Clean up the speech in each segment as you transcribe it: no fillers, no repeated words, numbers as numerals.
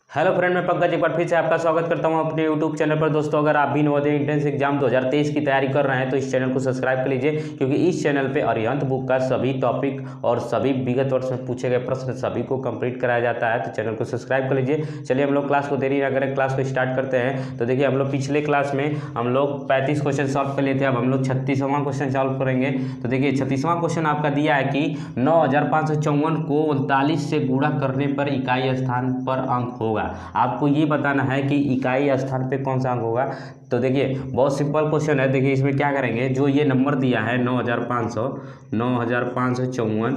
Hello friend, मैं पंकज एक बार फिर से आपका स्वागत करता हूं अपने यूट्यूब चैनल पर। दोस्तों, अगर आप भी नवोदय एंट्रेंस एग्जाम 2023 की तैयारी कर रहे हैं तो इस चैनल को सब्सक्राइब कर लीजिए, क्योंकि इस चैनल पे अरिहंत बुक का सभी टॉपिक और सभी विगत वर्ष में पूछे गए प्रश्न सभी को कंप्लीट कराया जाता है। तो चैनल को सब्सक्राइब कर लीजिए। चलिए हम लोग क्लास को देरी ना करें, क्लास को स्टार्ट करते हैं। तो देखिए, हम लोग पिछले क्लास में हम लोग 35 क्वेश्चन सॉल्व कर लिए थे। अब हम लोग 36वां क्वेश्चन सॉल्व करेंगे। तो देखिए, 36वां क्वेश्चन आपका दिया है कि 9554 को 39 से गुणा करने पर इकाई स्थान पर अंक होगा। आपको ये बताना है कि इकाई स्थान पे कौन सा अंक होगा। तो देखिए, बहुत सिंपल क्वेश्चन है। देखिए, इसमें क्या करेंगे, जो ये नंबर दिया है 9554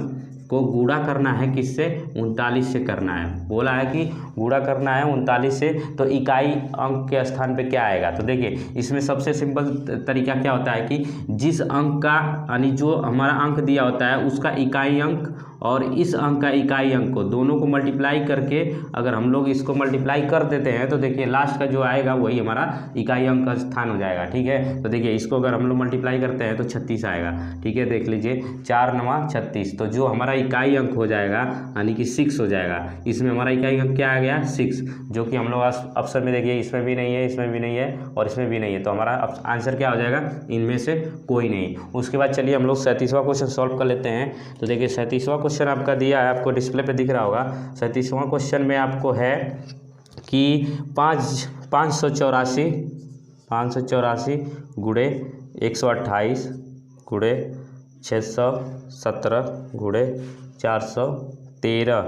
को गुणा करना है किससे, 39 से करना है। बोला है कि गुणा करना है 39 से, तो इकाई अंक के स्थान पे क्या आएगा। तो देखिए, इसमें सबसे सिंपल तरीका क्या होता है कि जिस अंक का यानी जो हमारा अंक दिया होता है उसका इकाई अंक और इस अंक का इकाई अंक को दोनों को मल्टीप्लाई करके अगर हम लोग इसको मल्टीप्लाई कर देते हैं तो देखिए लास्ट का जो आएगा वही हमारा इकाई अंक का स्थान हो जाएगा। ठीक है, तो देखिए इसको अगर हम लोग मल्टीप्लाई करते हैं तो 36 आएगा। ठीक है, देख लीजिए 4 9 36, तो जो हमारा इकाई अंक हो जाएगा यानी कि 6 हो जाएगा। इसमें हमारा इकाई अंक क्या आ गया, 6, जो कि हम लोग ऑप्शन में देखिए इसमें भी नहीं है, इसमें भी नहीं है और इसमें भी नहीं है। तो हमारा आंसर क्या हो जाएगा, इनमें से कोई नहीं। उसके बाद चलिए हम लोग 37वां क्वेश्चन सॉल्व कर लेते हैं। तो देखिए 37वां क्वेश्चन आपका दिया है, आपको डिस्प्ले पे दिख रहा होगा। 37वां क्वेश्चन में आपको है कि 584 गुणे 128 गुणे 617 गुणे 413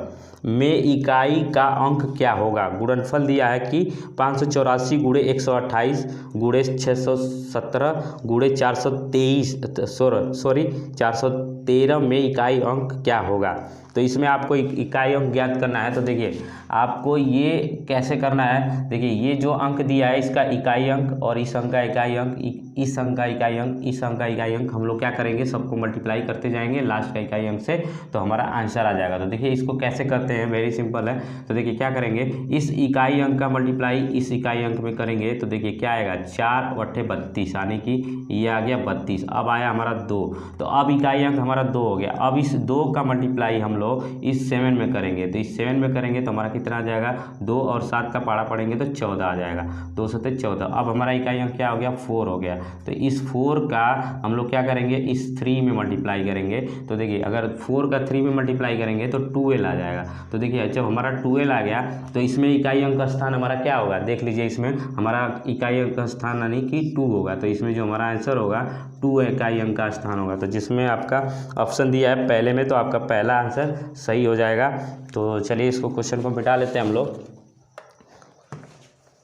में इकाई का अंक क्या होगा। गुणनफल दिया है कि 584 गुणे 128 गुणे 617 गुणे 413 में इकाई अंक क्या होगा। तो इसमें आपको इकाई अंक ज्ञात करना है। तो देखिए आपको ये कैसे करना है, देखिए ये जो अंक दिया है इसका इकाई अंक और इस अंक का इकाई अंक, इस अंक का इकाई अंक, इस अंक का इकाई अंक, हम लोग क्या करेंगे, सबको मल्टीप्लाई करते जाएंगे लास्ट का इकाई अंक से, तो हमारा आंसर आ जाएगा। तो देखिए इसको कैसे करते हैं, वेरी सिंपल है। तो देखिए क्या करेंगे, इस इकाई अंक का मल्टीप्लाई इस इकाई अंक में करेंगे तो देखिए क्या आएगा, 4 × 32 यानी कि ये आ गया 32। अब आया हमारा 2, तो अब इकाई अंक हमारा 2 हो गया। अब इस 2 का मल्टीप्लाई हम लोग इस 7 में करेंगे, तो इस 7 में करेंगे तो हमारा कितना आ जाएगा, 2 और 7 का पाड़ा पड़ेंगे तो 14 आ जाएगा, 2 7 14। अब हमारा इकाई अंक क्या हो गया, 4 हो गया। तो इस 4 का हम लोग क्या करेंगे, इस 3 में मल्टीप्लाई करेंगे। तो देखिए अगर 4 का 3 में मल्टीप्लाई करेंगे तो 12 आ जाएगा। तो देखिए जब हमारा 12 आ गया तो इसमें इकाई अंक का स्थान हमारा क्या होगा, देख लीजिए इसमें हमारा इकाई अंक का स्थान यानी कि 2 होगा। तो इसमें जो हमारा आंसर होगा 2 इकाई अंक का स्थान होगा। तो जिसमें आपका ऑप्शन दिया है पहले में, तो आपका पहला आंसर सही हो जाएगा। तो चलिए इसको क्वेश्चन को मिटा लेते हैं हम लोग।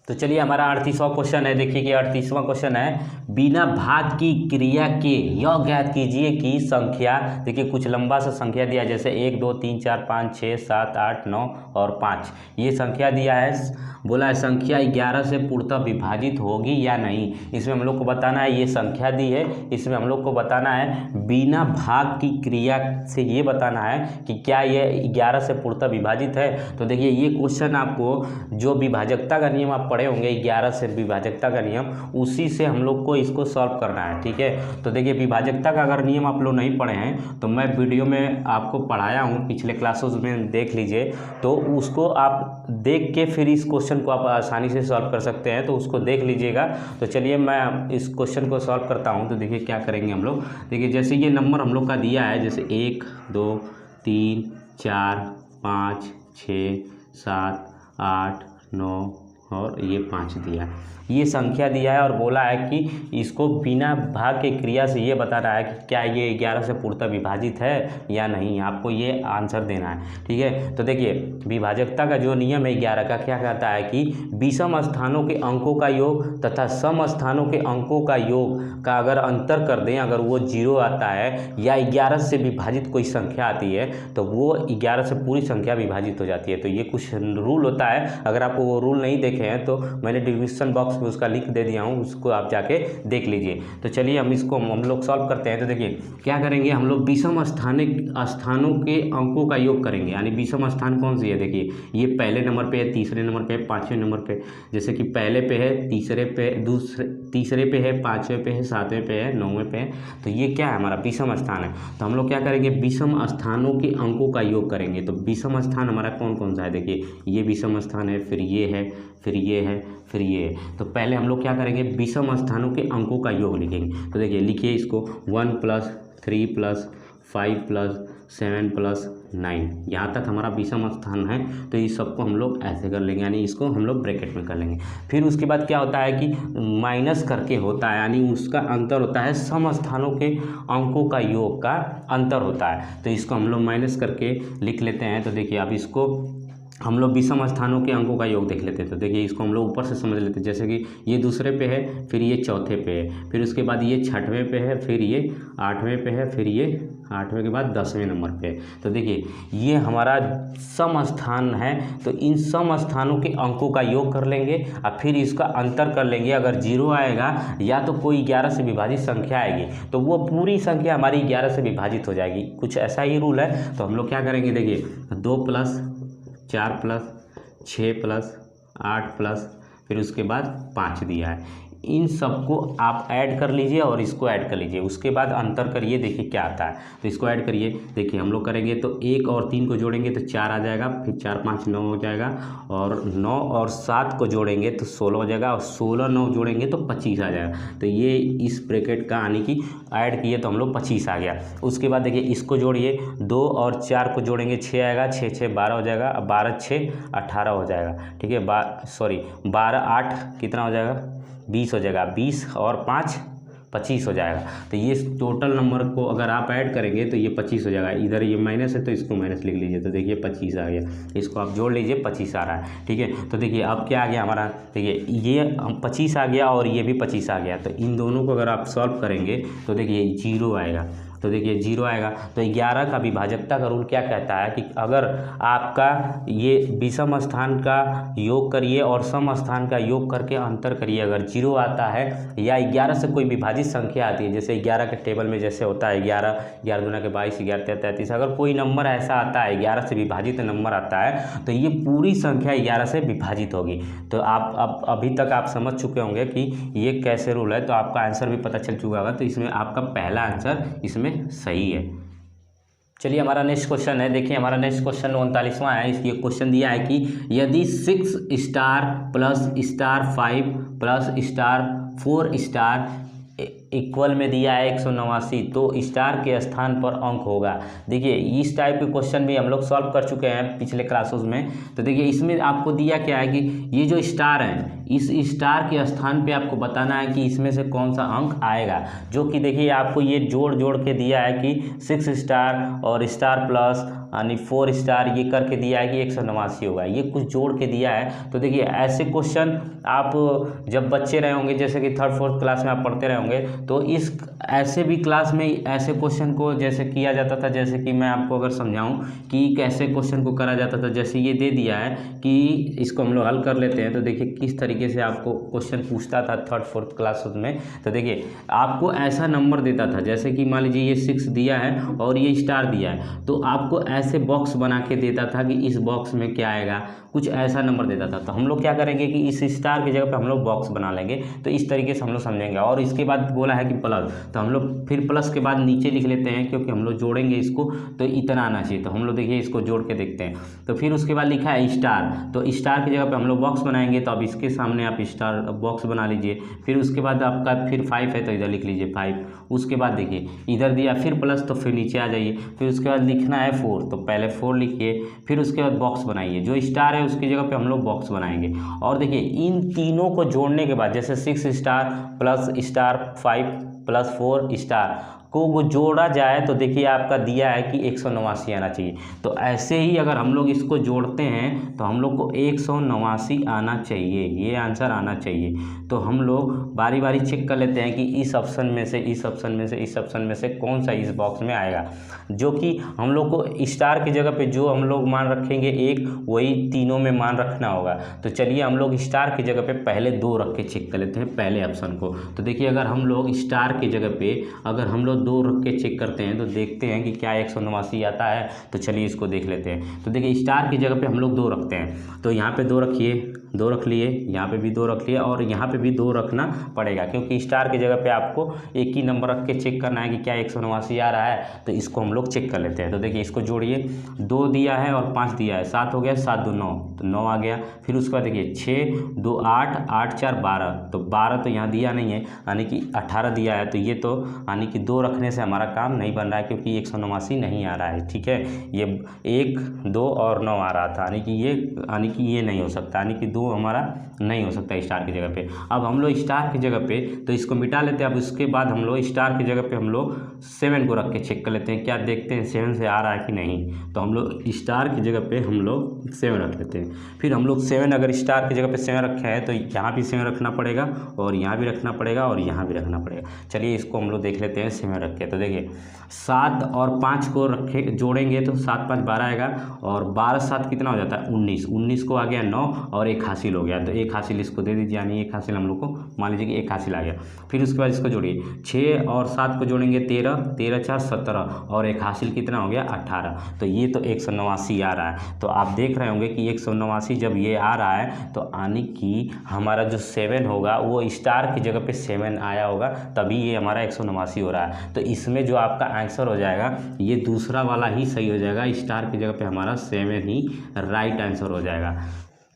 तो चलिए हमारा 38वां क्वेश्चन है। देखिए कि 38वां क्वेश्चन है, बिना भाग की क्रिया के यह ज्ञात कीजिए कि संख्या, देखिए कुछ लंबा सा संख्या दिया जैसे 1 2 3 4 5 6 7 8 9 और 5, ये संख्या दिया है। बोला है संख्या 11 से पूर्णतः विभाजित होगी या नहीं। इसमें हम लोग को बताना है, ये संख्या दी है, इसमें हम लोग को बताना है बिना भाग की क्रिया से ये बताना है कि क्या ये 11 से पूर्णतः विभाजित है। तो देखिए ये क्वेश्चन आपको जो विभाजकता का नियम आप पढ़े होंगे, 11 से विभाजकता का नियम, उसी से हम लोग को इसको सॉल्व करना है। ठीक है, तो देखिए विभाजकता का अगर नियम आप लोग नहीं पढ़े हैं तो मैं वीडियो में आपको पढ़ाया हूँ, पिछले क्लासेस में देख लीजिए, तो उसको आप देख के फिर इस क्वेश्चन को आप आसानी से सॉल्व कर सकते हैं, तो उसको देख लीजिएगा। तो चलिए मैं इस क्वेश्चन को सॉल्व करता हूँ। तो देखिए क्या करेंगे हम लोग, देखिए जैसे ये नंबर हम लोग का दिया है, जैसे 1 2 3 4 5 6 7 8 9 और ये 5 दिया, ये संख्या दिया है और बोला है कि इसको बिना भाग के क्रिया से ये बताना है कि क्या ये 11 से पूर्णतः विभाजित है या नहीं। आपको ये आंसर देना है। ठीक है, तो देखिए विभाजकता का जो नियम है 11 का, क्या कहता है कि विषम स्थानों के अंकों का योग तथा सम स्थानों के अंकों का योग का अगर अंतर कर दें, अगर वो 0 आता है या 11 से विभाजित कोई संख्या आती है तो वो 11 से पूरी संख्या विभाजित हो जाती है। तो ये कुछ रूल होता है, अगर आपको वो रूल नहीं देखे हैं तो मैंने डिस्क्रिप्शन बॉक्स में उसका लिंक दे दिया हूँ, उसको आप जाके देख लीजिए। तो चलिए हम इसको हम लोग सॉल्व करते हैं। तो देखिए क्या करेंगे, हम लोग विषम स्थानों के अंकों का योग करेंगे। यानी विषम स्थान कौन सी है, देखिए ये पहले नंबर पे है, तीसरे नंबर पे है, पाँचवें नंबर पे, जैसे कि पहले पे है, तीसरे पे है, पाँचवें पे है, सातवें पे है, नौवें पे है। तो ये क्या है, हमारा विषम स्थान है। तो हम लोग क्या करेंगे, विषम स्थानों के अंकों का योग करेंगे। तो विषम स्थान हमारा कौन कौन सा है, देखिए ये विषम स्थान है, फिर ये है, फिर ये है, फिर ये है। तो पहले हम लोग क्या करेंगे, विषम स्थानों के अंकों का योग लिखेंगे। तो देखिए लिखिए इसको 1 + 3 + 5 + 7 + 9, यहाँ तक हमारा विषम स्थान है। तो इस सबको हम लोग ऐसे कर लेंगे, यानी इसको हम लोग ब्रैकेट में कर लेंगे। फिर उसके बाद क्या होता है कि माइनस करके होता है, यानी उसका अंतर होता है, सम स्थानों के अंकों का योग का अंतर होता है। तो इसको हम लोग माइनस करके लिख लेते हैं। तो देखिए अब इसको हम लोग विषम स्थानों के अंकों का योग देख लेते हैं। तो देखिए इसको हम लोग ऊपर से समझ लेते हैं, जैसे कि ये दूसरे पे है, फिर ये चौथे पे है, फिर उसके बाद ये छठवें पे है, फिर ये आठवें पे है, फिर ये आठवें के बाद 10वें नंबर पे है। तो देखिए ये हमारा सम स्थान है। तो इन सम स्थानों के अंकों का योग कर लेंगे और फिर इसका अंतर कर लेंगे। अगर 0 आएगा या तो कोई 11 से विभाजित संख्या आएगी तो वो पूरी संख्या हमारी 11 से विभाजित हो जाएगी, कुछ ऐसा ही रूल है। तो हम लोग क्या करेंगे, देखिए 2 + 4 + 6 + 8 + फिर उसके बाद 5 दिया है। इन सबको आप ऐड कर लीजिए और इसको ऐड कर लीजिए, उसके बाद अंतर करिए, देखिए क्या आता है। तो इसको ऐड करिए, देखिए हम लोग करेंगे तो 1 और 3 को जोड़ेंगे तो 4 आ जाएगा, फिर 4 5 9 हो जाएगा, और 9 और 7 को जोड़ेंगे तो 16 हो जाएगा, और 16 9 जोड़ेंगे तो 25 आ जाएगा। तो ये इस ब्रैकेट का यानी कि ऐड किए तो हम लोग 25 आ गया। उसके बाद देखिए इसको जोड़िए, 2 और 4 को जोड़ेंगे 6 आएगा, 6 6 12 हो जाएगा, 12 6 18 हो जाएगा, ठीक है। 12 8 कितना हो जाएगा, 20 हो जाएगा, 20 और 5 25 हो जाएगा। तो ये टोटल नंबर को अगर आप ऐड करेंगे तो ये 25 हो जाएगा। इधर ये माइनस है तो इसको माइनस लिख लीजिए। तो देखिए 25 आ गया, इसको आप जोड़ लीजिए, 25 आ रहा है, ठीक है। तो देखिए अब क्या आ गया हमारा, देखिए ये 25 आ गया और ये भी 25 आ गया। तो इन दोनों को अगर आप सॉल्व करेंगे तो देखिए 0 आएगा। तो देखिए 0 आएगा। तो 11 का विभाजकता का रूल क्या कहता है कि अगर आपका ये विषम स्थान का योग करिए और सम स्थान का योग करके अंतर करिए, अगर 0 आता है या 11 से कोई विभाजित संख्या आती है, जैसे 11 के टेबल में जैसे होता है 11 11 दूना के 22, 11 3 33, अगर कोई नंबर ऐसा आता है 11 से विभाजित नंबर आता है तो ये पूरी संख्या 11 से विभाजित होगी। तो आप अभी तक आप समझ चुके होंगे कि ये कैसे रूल है, तो आपका आंसर भी पता चल चुका होगा। तो इसमें आपका पहला आंसर इसमें सही है। चलिए हमारा नेक्स्ट क्वेश्चन है, देखिए हमारा नेक्स्ट क्वेश्चन 39वां है। इसलिए क्वेश्चन दिया है कि यदि 6 star plus star 5 plus star 4 star equal में दिया है 189, तो स्टार के स्थान पर अंक होगा। देखिए इस टाइप के क्वेश्चन भी हम लोग सॉल्व कर चुके हैं पिछले क्लासेस में। तो देखिए इसमें आपको दिया क्या है कि ये जो स्टार है, इस स्टार के स्थान पे आपको बताना है कि इसमें से कौन सा अंक आएगा, जो कि देखिए आपको ये जोड़ जोड़ के दिया है कि 6 स्टार और स्टार प्लस यानी 4 स्टार ये करके दिया है कि 189 होगा, ये कुछ जोड़ के दिया है। तो देखिए ऐसे क्वेश्चन आप जब बच्चे रहे होंगे, जैसे कि 3rd 4th क्लास में आप पढ़ते रहे होंगे, तो इस ऐसे भी क्लास में ऐसे क्वेश्चन को जैसे किया जाता था, जैसे कि मैं आपको अगर समझाऊं कि कैसे क्वेश्चन को करा जाता था। जैसे ये दे दिया है कि इसको हम लोग हल कर लेते हैं। तो देखिए किस तरीके से आपको क्वेश्चन पूछता था 3rd 4th क्लास में। तो देखिए आपको ऐसा नंबर देता था, जैसे कि मान लीजिए ये 6 दिया है और ये स्टार दिया है, तो आपको ऐसे बॉक्स बना के देता था कि इस बॉक्स में क्या आएगा, कुछ ऐसा नंबर देता था। तो हम लोग क्या करेंगे कि इस स्टार की जगह पे हम लोग बॉक्स बना लेंगे। तो इस तरीके से हम लोग समझेंगे। और इसके बाद बोला है कि प्लस, तो हम लोग फिर प्लस के बाद नीचे लिख लेते हैं, क्योंकि हम लोग जोड़ेंगे इसको तो इतना आना चाहिए। तो हम लोग देखिए इसको जोड़ के देखते हैं। तो फिर उसके बाद लिखा है स्टार, तो स्टार की जगह पे हम लोग बॉक्स बनाएंगे। तो अब इसके सामने आप स्टार बॉक्स बना लीजिए। फिर उसके बाद आपका फिर 5 है तो इधर लिख लीजिए 5। उसके बाद देखिए इधर दिया फिर प्लस, तो फिर नीचे आ जाइए। फिर उसके बाद लिखना है 4, तो पहले 4 लिखिए। फिर उसके बाद बॉक्स बनाइए, जो स्टार है उसकी जगह पे हम लोग बॉक्स बनाएंगे। और देखिए इन तीनों को जोड़ने के बाद, जैसे 6 star plus star 5 plus 4 star को जोड़ा जाए तो देखिए आपका दिया है कि 189 आना चाहिए। तो ऐसे ही अगर हम लोग इसको जोड़ते हैं तो हम लोग को 189 आना चाहिए, ये आंसर आना चाहिए। तो हम लोग बारी बारी चेक कर लेते हैं कि इस ऑप्शन में से, इस ऑप्शन में से, इस ऑप्शन में से कौन सा इस बॉक्स में आएगा, जो कि हम लोग को स्टार की जगह पे जो हम लोग मान रखेंगे एक, वही तीनों में मान रखना होगा। तो चलिए हम लोग स्टार की जगह पे पहले 2 रख के चेक कर लेते हैं पहले ऑप्शन को। तो देखिए अगर हम लोग स्टार की जगह पे अगर हम लोग 2 रख के चेक करते हैं तो देखते हैं कि क्या 189 आता है। तो चलिए इसको देख लेते हैं। तो देखिए स्टार की जगह पे हम लोग 2 रखते हैं, तो यहाँ पे 2 रखिए, 2 रख लिए, यहाँ पे भी 2 रख लिए और यहाँ पे भी 2 रखना पड़ेगा, क्योंकि स्टार की जगह पे आपको एक ही नंबर रख के चेक करना है कि क्या 189 आ रहा है। तो इसको हम लोग चेक कर लेते हैं। तो देखिए इसको जोड़िए, 2 दिया है और 5 दिया है, 7 हो गया, 7 2 9, तो 9 आ गया। फिर उसके बाद देखिए 6 2 8, 8 4 12, तो 12 तो यहाँ दिया नहीं है, यानी कि 18 दिया है। तो ये तो यानी कि 2 रखने से हमारा काम नहीं बन रहा है, क्योंकि 189 नहीं आ रहा है, ठीक है। ये 1 2 और 9 आ रहा था, यानी कि ये नहीं हो सकता, यानी कि 2 हमारा नहीं हो सकता स्टार की जगह पे। अब हम लोग स्टार की जगह पे तो इसको मिटा लेते हैं। अब उसके बाद हम लोग स्टार की जगह पे हम लोग 7 को रख के चेक कर लेते हैं, क्या देखते हैं 7 से आ रहा है कि नहीं। तो हम लोग स्टार की जगह पे हम लोग 7 रख लेते हैं। फिर हम लोग 7 अगर स्टार की जगह पे 7 रखे हैं तो यहाँ भी 7 रखना पड़ेगा और यहाँ भी रखना पड़ेगा और यहाँ भी रखना पड़ेगा। चलिए इसको हम लोग देख लेते हैं 7 रख के। तो देखिए 7 और 5 को रखे जोड़ेंगे तो 7 5 12 आएगा और 12 7 कितना हो जाता है 19, 19 को आ गया 9 और 1 हासिल हो गया। तो 1 हासिल इसको दे दीजिए, यानी 1 हासिल हम लोग को मान लीजिए कि 1 हासिल आ गया। फिर उसके बाद इसको जोड़िए, 6 और 7 को जोड़ेंगे 13, 13 4 17 और 1 हासिल कितना हो गया 18। तो ये तो 189 आ रहा है। तो आप देख रहे होंगे कि 189 जब ये आ रहा है तो यानी कि हमारा जो 7 होगा वो स्टार की जगह पे 7 आया होगा, तभी ये हमारा 189 हो रहा है। तो इसमें जो आपका आंसर हो जाएगा ये दूसरा वाला ही सही हो जाएगा, स्टार की जगह पे हमारा 7 ही राइट आंसर हो जाएगा।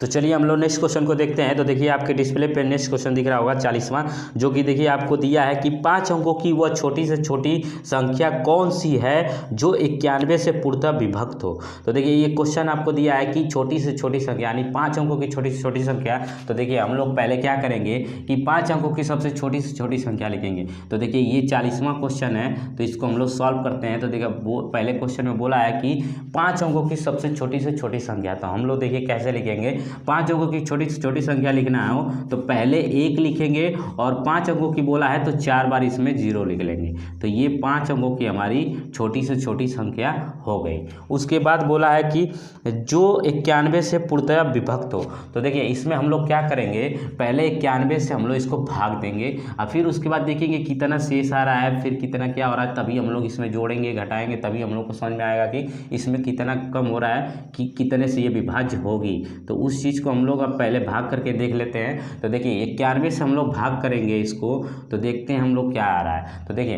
तो चलिए हम लोग नेक्स्ट क्वेश्चन को देखते हैं। तो देखिए आपके डिस्प्ले पे नेक्स्ट क्वेश्चन दिख रहा होगा 40वां, जो कि देखिए आपको दिया है कि 5 अंकों की वह छोटी से छोटी संख्या कौन सी है जो 91 से पूर्णतः विभक्त हो। तो देखिए ये क्वेश्चन आपको दिया है कि छोटी से छोटी संख्या यानी 5 अंकों की छोटी से छोटी संख्या। तो देखिए हम लोग पहले क्या करेंगे कि 5 अंकों की सबसे छोटी से छोटी संख्या लिखेंगे। तो देखिए ये 40वां क्वेश्चन है, तो इसको हम लोग सॉल्व करते हैं। तो देखिए पहले क्वेश्चन में बोला है कि 5 अंकों की सबसे छोटी से छोटी संख्या, तो हम लोग देखिए कैसे लिखेंगे। 5 अंकों की छोटी से छोटी संख्या लिखना हो तो पहले 1 लिखेंगे और 5 अंकों की बोला है तो 4 बार इसमें 0 लिख लेंगे। तो ये 5 अंकों की हमारी छोटी से छोटी संख्या हो गई। उसके बाद बोला है कि जो 91 से पूर्णतः विभक्त हो। तो देखिए इसमें हम लोग क्या करेंगे, पहले 91 से हम लोग इसको भाग देंगे और फिर उसके बाद देखेंगे कितना शेष आ रहा है, फिर कितना क्या हो रहा है, तभी हम लोग इसमें जोड़ेंगे घटाएंगे, तभी हम लोग को समझ में आएगा कि इसमें कितना कम हो रहा है कि कितने से ये विभाज्य होगी। तो उस चीज़ को हम लोग अब पहले भाग करके देख लेते हैं। तो देखिए 91 से हम लोग भाग करेंगे इसको, तो देखते हैं हम लोग क्या आ रहा है। तो देखिए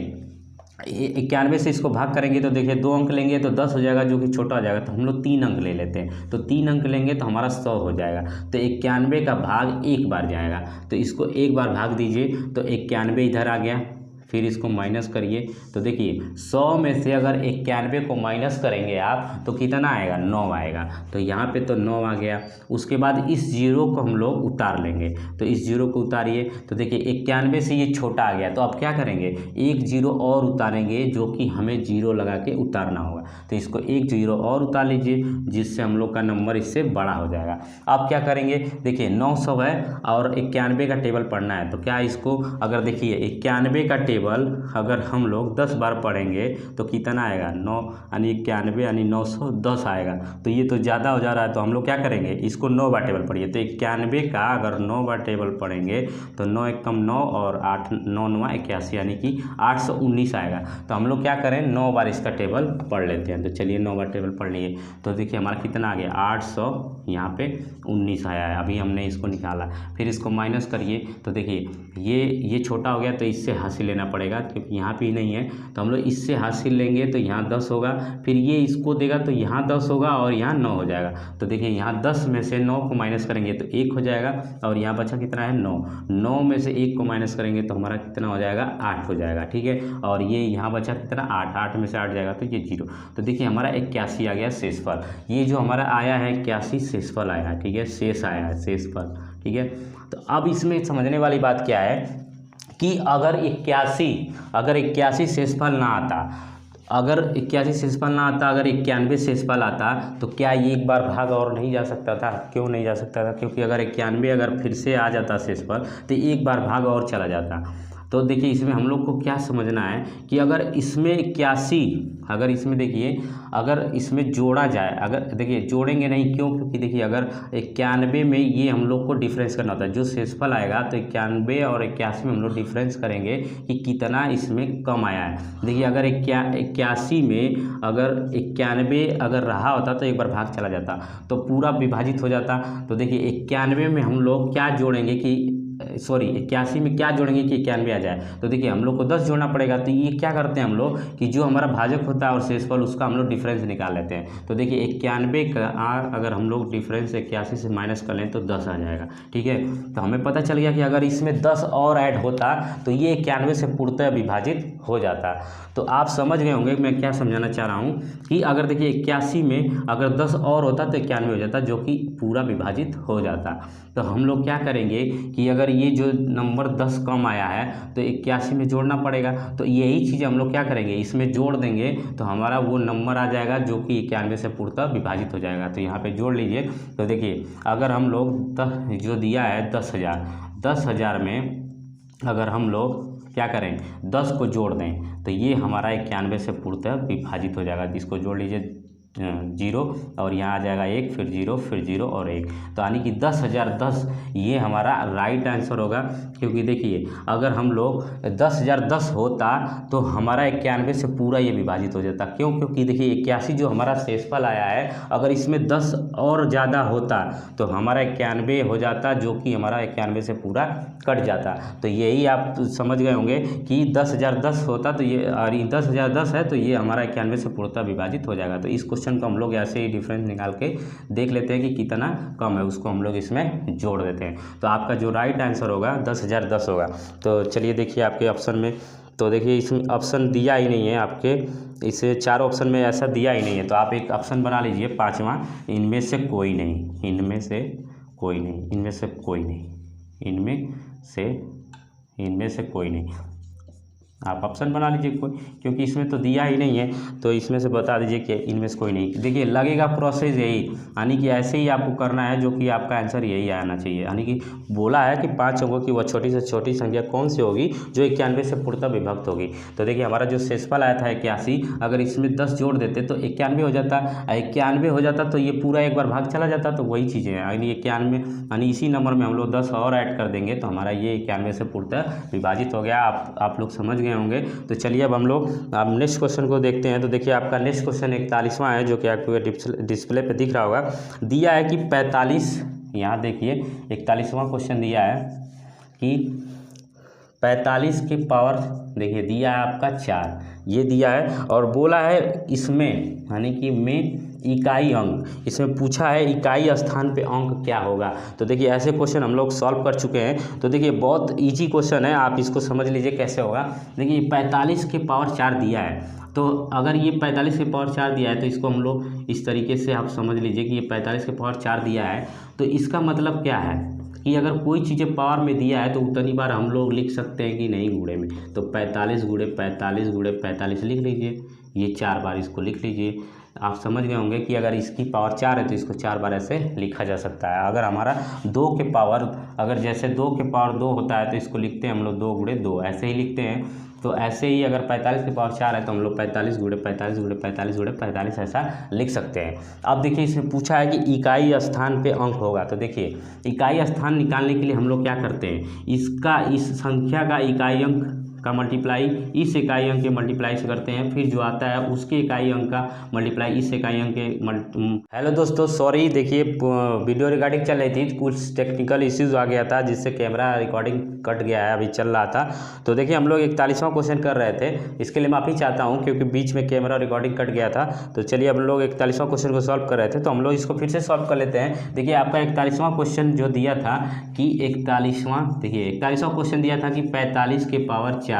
91 से इसको भाग करेंगे तो देखिए 2 अंक लेंगे तो 10 हो जाएगा, जो कि छोटा हो जाएगा। तो हम लोग 3 अंक ले लेते हैं, तो 3 अंक लेंगे तो हमारा 100 हो जाएगा। तो 91 का भाग 1 बार जाएगा, तो इसको 1 बार भाग दीजिए तो 91 इधर आ गया। फिर इसको माइनस करिए तो देखिए 100 में से अगर 91 को माइनस करेंगे आप तो कितना आएगा 9 आएगा। तो यहाँ पे तो 9 आ गया। उसके बाद इस 0 को हम लोग उतार लेंगे, तो इस 0 को उतारिए तो देखिए 91 से ये छोटा आ गया। तो अब क्या करेंगे, एक 0 और उतारेंगे, जो कि हमें 0 लगा के उतारना होगा। तो इसको एक 0 और उतार लीजिए, जिससे हम लोग का नंबर इससे बड़ा हो जाएगा। अब क्या करेंगे, देखिए 900 है और 91 का टेबल पढ़ना है। तो क्या इसको अगर देखिए 91 का टेबल अगर हम लोग 10 बार पढ़ेंगे तो कितना आएगा 9 यानी 91 यानी 910 आएगा। तो ये तो ज़्यादा हो जा रहा है, तो हम लोग क्या करेंगे, इसको 9 बार टेबल पढ़िए। तो 91 का अगर 9 बार टेबल पढ़ेंगे तो 9 एक कम 9 और 8 9 9 81 यानी कि 819 आएगा। तो हम लोग क्या करें 9 बार इसका टेबल पढ़ लेते हैं। तो चलिए 9 बार टेबल पढ़ लिए तो देखिए हमारा कितना आ गया 800 यहाँ पे 19 आया है। अभी हमने इसको निकाला, फिर इसको माइनस करिए तो देखिए ये छोटा हो गया, तो इससे हासिल लेना पड़ेगा क्योंकि यहाँ पे ही नहीं है। तो हम लोग इससे हासिल लेंगे तो यहाँ 10 होगा, फिर ये इसको देगा तो यहाँ 10 होगा और यहाँ 9 हो जाएगा। तो देखिए यहाँ 10 में से 9 को माइनस करेंगे तो 1 हो जाएगा और यहाँ बचा कितना है 9। 9 में से 1 को माइनस करेंगे तो हमारा कितना हो जाएगा 8 हो जाएगा, ठीक है। और ये यहाँ बचा कितना 8, 8 में से 8 जाएगा तो ये 0। तो देखिए हमारा 81 आ गया शेषफल। ये जो हमारा आया है 81 शेषफल आया है, ठीक है, शेष आया है शेषफल, ठीक है। तो अब इसमें समझने वाली बात क्या है कि अगर 81 शेषफल ना आता, अगर 81 शेषफल ना आता, अगर 91 शेषफल आता तो क्या ये एक बार भाग और नहीं जा सकता था? क्यों नहीं जा सकता था? क्योंकि अगर 91 अगर फिर से आ जाता शेषफल तो एक बार भाग और चला जाता। तो देखिए इसमें हम लोग को क्या समझना है कि अगर इसमें 81, अगर इसमें देखिए अगर इसमें जोड़ा जाए, अगर देखिए जोड़ेंगे नहीं, क्यों? क्योंकि देखिए अगर 91 में ये हम लोग को डिफरेंस करना होता है, जो शेषफल आएगा तो 91 और 81 में हम लोग डिफरेंस करेंगे कि कितना इसमें कम आया है। देखिए अगर 81 में अगर 91 अगर रहा होता तो एक बार भाग चला जाता तो पूरा विभाजित हो जाता। तो देखिए 91 में हम लोग क्या जोड़ेंगे कि 81 में क्या जोड़ेंगे कि 91 आ जाए? तो देखिए हम लोग को 10 जोड़ना पड़ेगा। तो ये क्या करते हैं हम लोग कि जो हमारा भाजक होता है और शेषफल उसका हम लोग डिफरेंस निकाल लेते हैं। तो देखिए 91 का अगर हम लोग डिफरेंस 81 से माइनस कर लें तो 10 आ जाएगा। ठीक है, तो हमें पता चल गया कि अगर इसमें 10 और ऐड होता तो ये 91 से पूर्णतः विभाजित हो जाता। तो आप समझ गए होंगे मैं क्या समझाना चाह रहा हूँ कि अगर देखिए 81 में अगर 10 और होता तो 91 हो जाता, जो कि पूरा विभाजित हो जाता। तो हम लोग क्या करेंगे कि अगर ये जो नंबर 10 कम आया है तो 81 में जोड़ना पड़ेगा। तो यही चीज़ हम लोग क्या करेंगे, इसमें जोड़ देंगे तो हमारा वो नंबर आ जाएगा जो कि 91 से पूर्णतः विभाजित हो जाएगा। तो यहाँ पे जोड़ लीजिए। तो देखिए अगर हम लोग जो दिया है 10,000 में अगर हम लोग क्या करें 10 को जोड़ दें तो ये हमारा 91 से पूर्णतः विभाजित हो जाएगा। इसको जोड़ लीजिए 0 और यहाँ आ जाएगा 1, फिर 0, फिर 0 और 1। तो यानी कि 10,010 ये हमारा राइट आंसर होगा। क्योंकि देखिए अगर हम लोग 10,010 होता तो हमारा 91 से पूरा ये विभाजित हो जाता। क्यों? क्योंकि देखिए 81 जो हमारा शेषफल आया है अगर इसमें 10 और ज़्यादा होता तो हमारा 91 हो जाता, जो कि हमारा 91 से पूरा कट जाता। तो यही आप समझ गए होंगे कि 10,010 होता तो ये, और 10,010 है तो ये हमारा 91 से पूर्णतः विभाजित हो जाएगा। तो इस क्वेश्चन को हम लोग ऐसे ही डिफरेंस निकाल के देख लेते हैं कि कितना कम है, उसको हम लोग इसमें जोड़ देते हैं। तो आपका जो राइट आंसर होगा 10,010 होगा। तो चलिए देखिए आपके ऑप्शन में, तो देखिए इसमें ऑप्शन दिया ही नहीं है आपके, इसे 4 ऑप्शन में ऐसा दिया ही नहीं है। तो आप एक ऑप्शन बना लीजिए 5वां, इनमें से कोई नहीं, इनमें से कोई नहीं, इनमें से कोई नहीं, इनमें से कोई नहीं, आप ऑप्शन बना लीजिए कोई, क्योंकि इसमें तो दिया ही नहीं है। तो इसमें से बता दीजिए कि इनमें से कोई नहीं। देखिए लगेगा प्रोसेस यही, यानी कि ऐसे ही आपको करना है जो कि आपका आंसर यही आना चाहिए। यानी कि बोला है कि 5 अंकों की वह छोटी से छोटी संख्या कौन सी होगी जो 91 से पूर्णतः विभक्त होगी। तो देखिए हमारा जो शेषफल आया था 81, अगर इसमें 10 जोड़ देते तो 91 हो जाता, 91 हो जाता तो ये पूरा एक बार भाग चला जाता। तो वही चीज़ें हैं, यानी 91 यानी इसी नंबर में हम लोग 10 और ऐड कर देंगे तो हमारा ये 91 से पूर्णतः विभाजित हो गया। आप लोग समझ होंगे। तो चलिए अब हम लोग नेक्स्ट क्वेश्चन को देखते हैं। तो देखिए आपका नेक्स्ट क्वेश्चन 41वां है, जो कि आपको डिस्प्ले पे दिख रहा होगा। दिया है कि 45, यहाँ देखिए 41वां क्वेश्चन दिया है कि 45 की पावर, देखिए दिया है आपका 4, ये दिया है और बोला है इसमें, यानी कि में इकाई अंक, इसमें पूछा है इकाई स्थान पे अंक क्या होगा। तो देखिए ऐसे क्वेश्चन हम लोग सॉल्व कर चुके हैं। तो देखिए बहुत इजी क्वेश्चन है, आप इसको समझ लीजिए कैसे होगा। देखिए 45 के पावर 4 दिया है, तो अगर ये 45 के पावर 4 दिया है तो इसको हम लोग इस तरीके से आप समझ लीजिए कि ये 45 के पावर 4 दिया है। तो इसका मतलब क्या है कि अगर कोई चीज़ें पावर में दिया है तो उतनी बार हम लोग लिख सकते हैं कि नहीं गुणे में। तो 45 गुणे 45 गुणे 45 लिख लीजिए, ये 4 बार इसको लिख लीजिए। आप समझ गए होंगे कि अगर इसकी पावर 4 है तो इसको 4 बार ऐसे लिखा जा सकता है। अगर हमारा 2 के पावर, अगर जैसे 2 के पावर 2 होता है तो इसको लिखते हैं हम लोग 2 गुणे 2, ऐसे ही लिखते हैं। तो ऐसे ही अगर 45 के पावर 4 है तो हम लोग 45 गुणे 45 गुणे 45 गुणे 45 ऐसा लिख सकते हैं। अब देखिए इसमें पूछा है कि इकाई स्थान पे अंक होगा। तो देखिए इकाई स्थान निकालने के लिए हम लोग क्या करते हैं, इस संख्या का इकाई अंक का मल्टीप्लाई इस इकाई अंक के मल्टीप्लाई से करते हैं, फिर जो आता है उसके इकाई अंक का मल्टीप्लाई इस इकाई अंक के हेलो दोस्तों, सॉरी देखिए वीडियो रिकॉर्डिंग चल रही थी, कुछ टेक्निकल इश्यूज आ गया था जिससे कैमरा रिकॉर्डिंग कट गया है, अभी चल रहा था। तो देखिए हम लोग 41वां क्वेश्चन कर रहे थे, इसके लिए माफ़ी चाहता हूँ क्योंकि बीच में कैमरा रिकॉर्डिंग कट गया था। तो चलिए हम लोग 41वां क्वेश्चन को सॉल्व कर रहे थे, तो हम लोग इसको फिर से सॉल्व कर लेते हैं। देखिए आपका 41वां क्वेश्चन जो दिया था कि 41वां, देखिए 41वां क्वेश्चन दिया था कि 45 के पावर 4,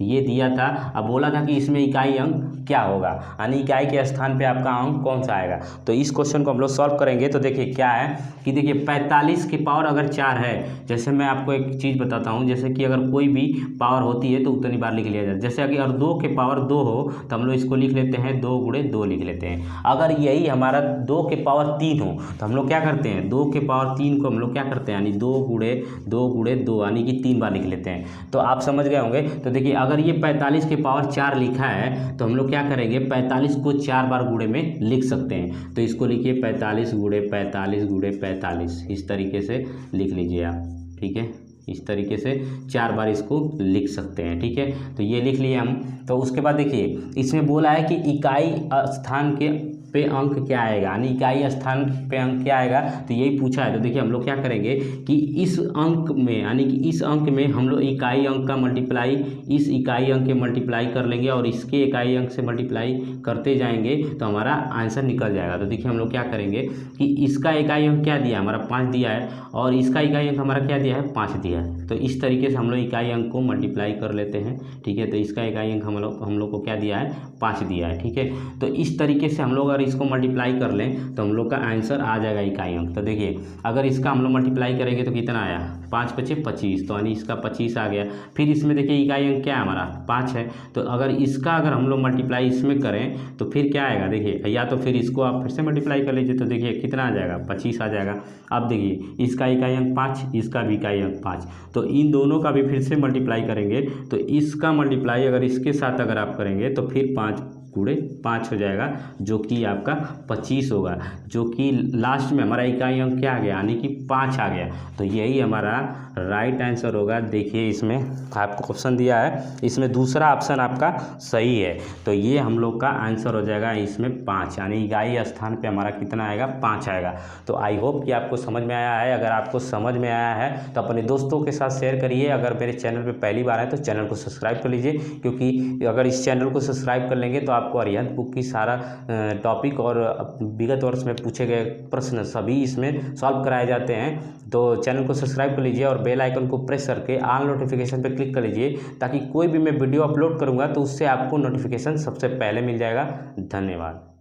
ये दिया था। अब बोला था कि इसमें इकाई अंक क्या होगा, यानी इकाई के स्थान पे आपका अंक कौन सा आएगा। तो इस क्वेश्चन को हम लोग सॉल्व करेंगे। तो देखिए क्या है कि देखिए 45 की पावर अगर 4 है, जैसे मैं आपको एक चीज़ बताता हूँ, जैसे कि अगर कोई भी पावर होती है तो उतनी बार लिख लिया जाता है। जैसे अगर 2 के पावर 2 हो तो हम लोग इसको लिख लेते हैं 2 गुणे 2 लिख लेते हैं। अगर यही हमारा 2 के पावर 3 हो तो हम लोग क्या करते हैं, 2 के पावर 3 को हम लोग क्या करते हैं, यानी 2 गुणे 2 यानी कि 3 बार लिख लेते हैं। तो आप समझ गए होंगे। तो देखिए अगर ये 45 के पावर 4 लिखा है तो हम लोग क्या करेंगे, 45 को 4 बार गुणे में लिख सकते हैं। तो इसको लिखिए 45 गुणे 45 गुणे 45, इस तरीके से लिख लीजिए आप, ठीक है। इस तरीके से 4 बार इसको लिख सकते हैं, ठीक है। तो ये लिख लिए हम। तो उसके बाद देखिए इसमें बोला है कि इकाई स्थान के पे अंक क्या आएगा, यानी इकाई स्थान पे अंक क्या आएगा, तो यही पूछा है। तो देखिए हम लोग क्या करेंगे कि इस अंक में, यानी कि इस अंक में हम लोग इकाई अंक का मल्टीप्लाई इस इकाई अंक के मल्टीप्लाई कर लेंगे और इसके इकाई अंक से मल्टीप्लाई करते जाएंगे तो हमारा आंसर निकल जाएगा। तो देखिए हम लोग क्या करेंगे कि इसका इकाई अंक क्या दिया है, हमारा 5 दिया है, और इसका इकाई अंक हमारा क्या दिया है, 5 दिया है। तो इस तरीके से हम लोग इकाई अंक को मल्टीप्लाई कर लेते हैं, ठीक है। तो इसका इकाई अंक हम लोग को क्या दिया है, 5 दिया है, ठीक है। तो इस तरीके से हम लोग अगर इसको मल्टीप्लाई कर लें तो हम लोग का आंसर आ जाएगा इकाई अंक। तो देखिए अगर इसका हम लोग मल्टीप्लाई करेंगे तो कितना आया, 5 पचे 25, तो यानी इसका 25 आ गया। फिर इसमें देखिए इकाई अंक क्या है हमारा, 5 है। तो अगर इसका अगर हम लोग मल्टीप्लाई इसमें करें तो फिर क्या आएगा, देखिए या तो फिर इसको आप फिर से मल्टीप्लाई कर लीजिए। तो देखिए कितना आ जाएगा, 25 आ जाएगा। अब देखिए इसका इकाई अंक 5, इसका भी इकाई अंक 5, तो इन दोनों का भी फिर से मल्टीप्लाई करेंगे। तो इसका मल्टीप्लाई अगर इसके साथ अगर आप करेंगे तो फिर 5 गुणे 5 हो जाएगा, जो कि आपका 25 होगा, जो कि लास्ट में हमारा इकाई अंक क्या आ गया, यानी कि 5 आ गया। तो यही हमारा राइट आंसर होगा। देखिए इसमें आपको ऑप्शन दिया है, इसमें दूसरा ऑप्शन आपका सही है। तो ये हम लोग का आंसर हो जाएगा इसमें 5, यानी इकाई स्थान पे हमारा कितना आएगा, 5 आएगा। तो आई होप कि आपको समझ में आया है। अगर आपको समझ में आया है तो अपने दोस्तों के साथ शेयर करिए। अगर मेरे चैनल पे पहली बार है तो चैनल को सब्सक्राइब कर लीजिए, क्योंकि अगर इस चैनल को सब्सक्राइब कर लेंगे तो आपको अरिहंत बुक की सारा टॉपिक और विगत वर्ष में पूछे गए प्रश्न सभी इसमें सॉल्व कराए जाते हैं। तो चैनल को सब्सक्राइब कर लीजिए और बेल आइकन को प्रेस करके ऑल नोटिफिकेशन पर क्लिक कर लीजिए, ताकि कोई भी मैं वीडियो अपलोड करूँगा तो उससे आपको नोटिफिकेशन सबसे पहले मिल जाएगा। धन्यवाद।